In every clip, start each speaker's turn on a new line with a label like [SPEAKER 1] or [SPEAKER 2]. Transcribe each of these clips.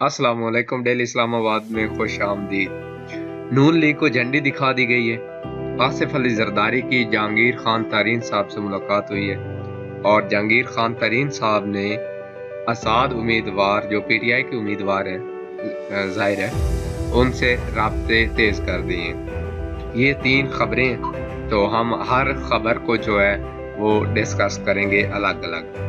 [SPEAKER 1] अस्सलाम वालेकुम। डेली इस्लामाबाद में खुश आमदीद। नून लीग को झंडी दिखा दी गई है। आसिफ अली जरदारी की जहांगीर खान तरीन साहब से मुलाकात हुई है और जहांगीर खान तरीन साहब ने आसाद उम्मीदवार जो पीटीआई के उम्मीदवार हैं ज़ाहिर है उनसे राब्ते तेज कर दिए हैं। ये 3 खबरें हैं, तो हम हर खबर को जो है वो डिस्कस करेंगे अलग अलग।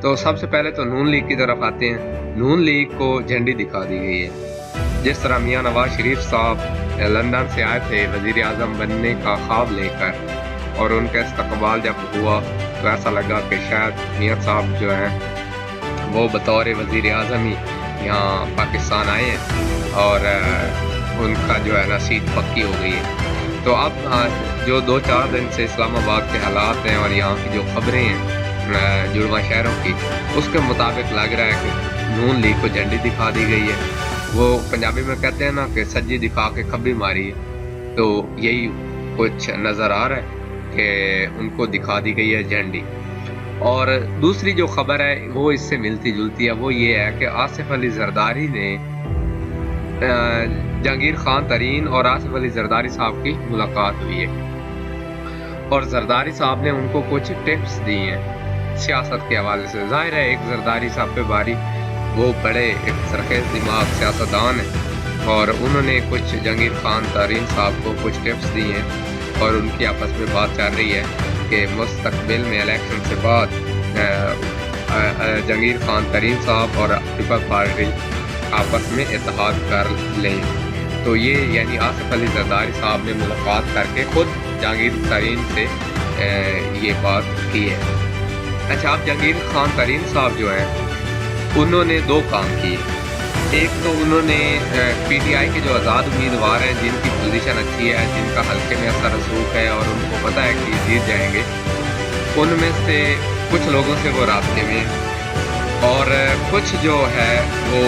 [SPEAKER 1] तो सबसे पहले तो नून लीग की तरफ आते हैं। नून लीग को झंडी दिखा दी गई है। जिस तरह मियां नवाज शरीफ साहब लंदन से आए थे वजीर आज़म बनने का ख्वाब लेकर और उनका इस्तकबाल जब हुआ तो ऐसा लगा कि शायद मियां साहब जो हैं वो बतौर वजीर आज़म ही यहाँ पाकिस्तान आए हैं और उनका जो है ना सीट पक्की हो गई है। तो अब जो 2-4 दिन से इस्लामाबाद के हालात हैं और यहाँ की जो खबरें हैं जुड़वा शहरों की, उसके मुताबिक लग रहा है कि नून लीग को झंडी दिखा दी गई है। वो पंजाबी में कहते हैं ना कि सज्जी दिखा के खब्बी मारी है, तो यही कुछ नज़र आ रहा है कि उनको दिखा दी गई है झंडी। और दूसरी जो खबर है वो इससे मिलती जुलती है, वो ये है कि आसिफ अली जरदारी ने जहांगीर खान तरीन और आसिफ अली जरदारी साहब की मुलाकात हुई है और जरदारी साहब ने उनको कुछ टिप्स दी हैं सियासत के हवाले से। जाहिर है एक जरदारी साहब पे बारी, वो बड़े एक सरखेज़ दिमाग सियासतदान हैं और उन्होंने कुछ जहांगीर खान तरीन साहब को कुछ टिप्स दी हैं और उनकी आपस में बात चल रही है कि मुस्तकबिल में इलेक्शन से बाद जहांगीर खान तरीन साहब और पीपल्स पार्टी आपस में इत्तेहाद कर लें। तो ये यानी आसिफ अली जरदारी साहब ने मुलाकात करके खुद जहांगीर तरीन से ये बात की है। अच्छा, अब जहांगीर खान तरीन साहब जो हैं उन्होंने 2 काम किए। एक तो उन्होंने पीटीआई के जो आज़ाद उम्मीदवार हैं जिनकी पोजीशन अच्छी है, जिनका हल्के में असर रसूख है और उनको पता है कि जीत जाएंगे, उनमें से कुछ लोगों से वो रास्ते में और कुछ जो है वो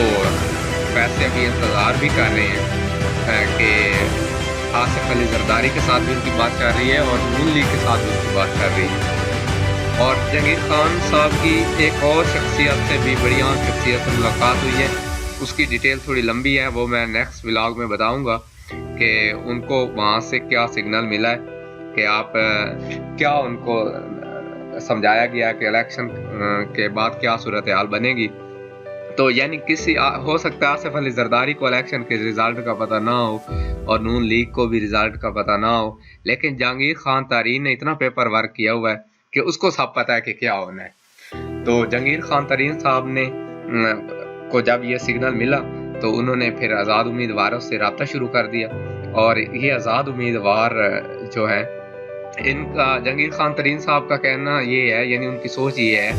[SPEAKER 1] वैसे अभी इंतज़ार भी कर रहे हैं कि आसिफ अली जरदारी के साथ भी उनकी बात चल रही है और नून लीग के साथ भी उनकी बात चल रही है। और जहांगीर खान साहब की एक और शख्सियत से भी बड़ी आम शख्सियत से मुलाकात हुई है, उसकी डिटेल थोड़ी लंबी है, वो मैं नेक्स्ट व्लॉग में बताऊंगा कि उनको वहाँ से क्या सिग्नल मिला है कि आप क्या उनको समझाया गया कि इलेक्शन के बाद क्या सूरत हाल बनेगी। तो यानी किसी हो सकता है आसिफ अली जरदारी को इलेक्शन के रिजल्ट का पता ना हो और नून लीग को भी रिजल्ट का पता ना हो, लेकिन जहांगीर खान तरीन ने इतना पेपर वर्क किया हुआ है कि उसको सब पता है कि क्या होना है। तो जहांगीर खान तरीन साहब ने को जब ये सिग्नल मिला तो उन्होंने फिर आज़ाद उम्मीदवारों से रब्ता शुरू कर दिया और ये आज़ाद उम्मीदवार जो है इनका जहांगीर खान तरीन साहब का कहना ये है, यानी उनकी सोच ये है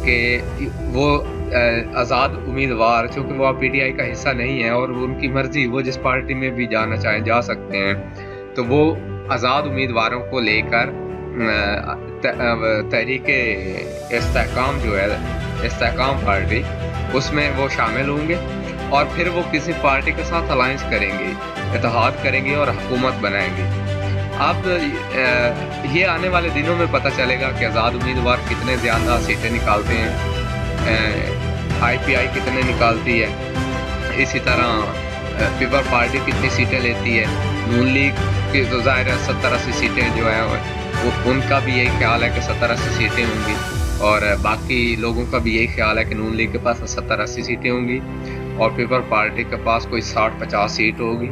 [SPEAKER 1] कि वो आज़ाद उम्मीदवार चूँकि वो पीटीआई का हिस्सा नहीं है और उनकी मर्जी, वो जिस पार्टी में भी जाना चाहें जा सकते हैं, तो वो आज़ाद उम्मीदवारों को लेकर तहरीके इस्तेहकाम जो है इस्तेहकाम पार्टी, उसमें वो शामिल होंगे और फिर वो किसी पार्टी के साथ अलायंस करेंगे, इत्तेहाद करेंगे और हुकूमत बनाएंगे। अब ये आने वाले दिनों में पता चलेगा कि आज़ाद उम्मीदवार कितने ज़्यादा सीटें निकालते हैं, आईपीआई कितने निकालती है, इसी तरह पीपल्स पार्टी कितनी सीटें लेती है। नून लीग की तो ज़ाहिर है 70-80 सीटें जो है वो उनका भी यही ख्याल है कि 70-80 सीटें होंगी और बाकी लोगों का भी यही ख्याल है कि नून लीग के पास 70-80 सीटें होंगी और पीपल्स पार्टी के पास कोई 60-50 सीट होगी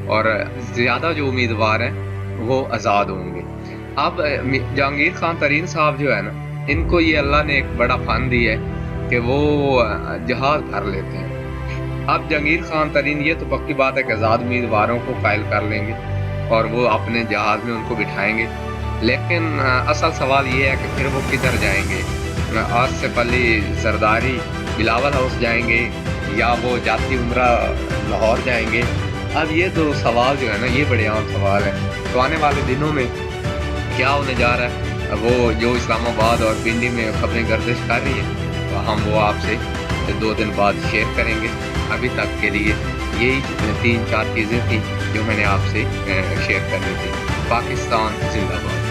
[SPEAKER 1] और ज़्यादा जो उम्मीदवार हैं वो आज़ाद होंगे। अब जहांगीर खान तरीन साहब जो है ना, इनको ये अल्लाह ने एक बड़ा फन दिया है कि वो जहाज़ भर लेते हैं। अब जहांगीर खान तरीन ये तो पक्की बात है कि आज़ाद उम्मीदवारों को कायल कर लेंगे और वो अपने जहाज़ में उनको बिठाएंगे, लेकिन असल सवाल ये है कि फिर वो किधर जाएंगे। आसिफ अली जरदारी बिलावल हाउस जाएंगे या वो जाती उम्रा लाहौर जाएंगे। अब ये तो सवाल जो है ना ये बड़े आम सवाल है। तो आने वाले दिनों में क्या होने जा रहा है वो जो इस्लामाबाद और पिंडी में खबरें गर्दिश कर रही हैं, तो हम वो आपसे 2 दिन बाद शेयर करेंगे। अभी तक के लिए यही 3-4 चीज़ें थी जो मैंने आपसे शेयर करनी थी। पाकिस्तान जिंदाबाद।